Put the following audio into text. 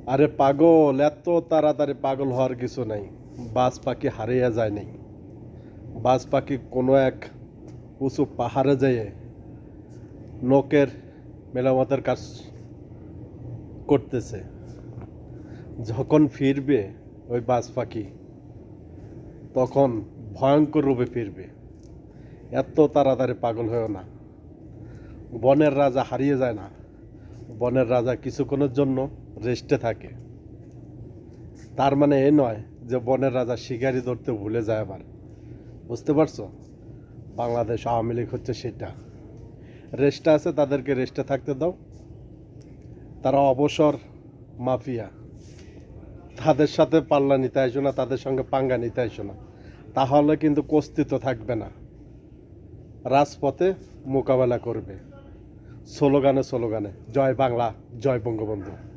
আরে পাগল, এত তাড়াতাড়ি পাগল হওয়ার কিছু নাই। বাজ পাখি হারিয়ে যায় নাই। বাজ পাখি কোনো এক উঁচু পাহাড়ে যেয়ে নখের মেরামতের কাজ করতেছে। যখন ফিরবে ওই বাজ পাখি, তখন ভয়ঙ্কর রূপে ফিরবে। এত তাড়াতাড়ি পাগল হয়েও না। বনের রাজা হারিয়ে যায় না। বনের রাজা কিছুক্ষণের জন্য রেস্টে থাকে। তার মানে এ নয় যে বনের রাজা শিকারি ধরতে ভুলে যায়। আবার বুঝতে পারছো, বাংলাদেশ আওয়ামী লীগ হচ্ছে সেটা। রেস্টে আছে, তাদেরকে রেস্টে থাকতে দাও। তারা অবসর মাফিয়া। তাদের সাথে পাল্লা নিতে আসো না, তাদের সঙ্গে পাঙ্গা নিতে আসো না, তাহলে কিন্তু অস্তিত্ব থাকবে না। রাজপথে মোকাবেলা করবে স্লোগানে স্লোগানে, জয় বাংলা, জয় বঙ্গবন্ধু।